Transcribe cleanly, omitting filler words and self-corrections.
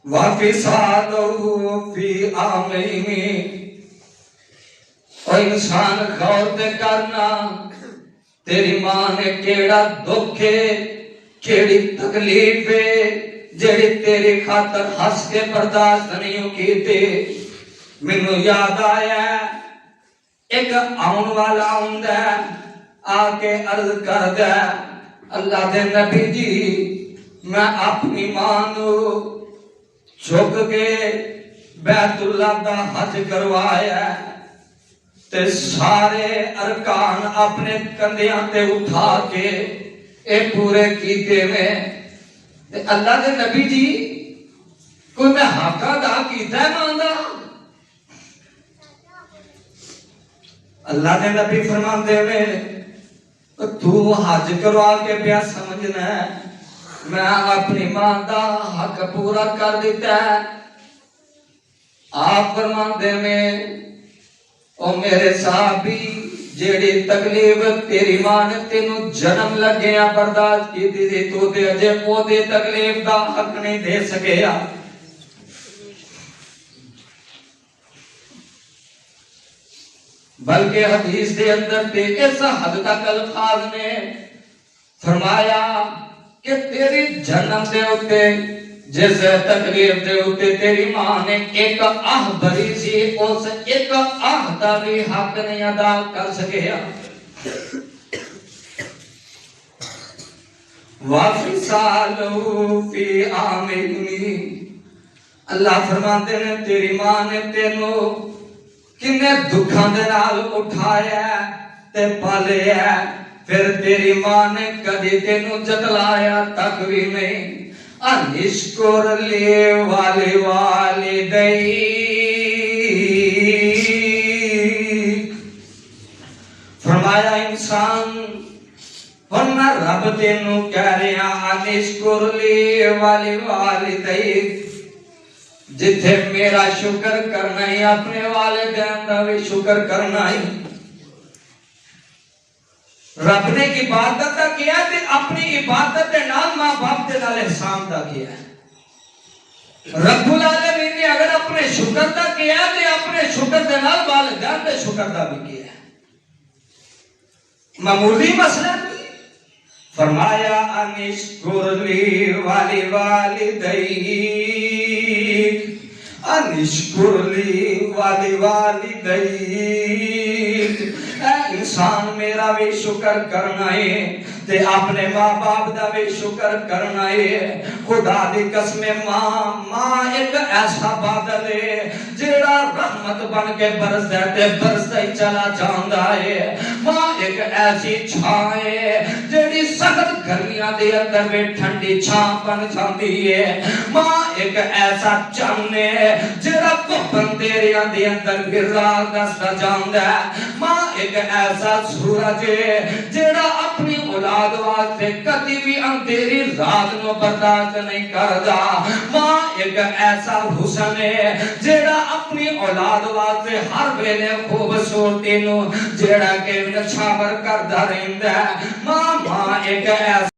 وَفِصَالُهُ فِي عَامَيْنِ۔ او انسان غور تے کرنا، تیری ماں نے کیڑا دکھ ہے، کیڑی تکلیف ہے جڑی تیری خاطر ہس کے برداشت نہیں کیتے۔ مینوں یاد آیا ایک آن والا ہوندا ہے، آ کے عرض کردا ہے اللہ دے نبی جی میں اپنی ماں نوں جھک کے بیت اللہ دا حج کروایا تے سارے ارکان اپنے کندھیاں تے اٹھا کے اے پورے کیتے میں تے اللہ دے نبی جی کوئی میں حق ادا کیتا ہے ماندا؟ اللہ دے نبی فرماندے میں تو حج کروا کے پیا سمجھنا ہے میں اپنی ماں دا حق پورا کر دیتا ہے۔ آپ فرماندے میں او میرے صحابی جیڑی تکلیف تیری ماں نے تینوں جنم لگیا برداشت کی تھی تو دے اجے او دے تکلیف دا حق نہیں دے سکیا۔ بلکہ حدیث دے اندر تے اس حد تک الفاظ نے فرمایا کہ تیری جنم دے اتے جس تکلیف دے اتے تیری ماں نے ایک آہ بھری سی اس ایک آہ دا بھی حق نہیں ادا کر سکیا۔ وَفِصَالُهُ فِي عَامَيْنِ۔ اللہ فرماتے ہیں تیری ماں نے تینوں کنے دکھاں دے نال اٹھایا تے پالیا، پھر تیری ماں نے کدی تینوں جتلایا تک بھی نہیں۔ انشکر لی والی والدی، فرمایا انسان اور میں رب تینوں کہہ رہا انشکر لی والی والدی، جتھے میرا شکر کرنا ہی اپنے والدین دا بھی شکر کرنا ہی۔ رب نے عبادت دا کیا تے اپنی عبادت دے نال ماں باپ دے نال احسان دا کیا ہے۔ رب العالمین نے اگر اپنے شکر دا کیا تے اپنے شکر دے نال والدین دے شکر دا بھی کیا ہے۔ معمولی مسئلہ فرمایا انشکر لی والی والدی، انشکر لی والی والدی، اے انسان میرا بھی شکر کرنا ہے تے اپنے ماں باپ دا بھی شکر کرنا ہے۔ خدا دی قسم ماں ایک ایسا بادل ہے جیڑا رحمت بن کے برسدا تے برسدا ہی چلا جاندا ہے۔ ماں ایک ایسی چھاں ہے جیڑی سخت گرمیاں دے اندر بھی ٹھنڈی چھاں بن جاندی ہے۔ ماں ایک ایسا چن ہے جیڑا کپن دیریاں دے اندر بھی رات دسدا جاندا ہے۔ ماں ایک ایسا سورج ہے جیڑا اپنی اولاد واسطے کدی بھی اندھیری رات نو برداشت نہیں کردا۔ ماں ایک ایسا حسن ہے جیڑا اپنی اولاد واسطے ہر ویلے خوبصورتی نو جیڑا کہ نچھاور کردا رہندا ہے۔ ماں ایک ایسا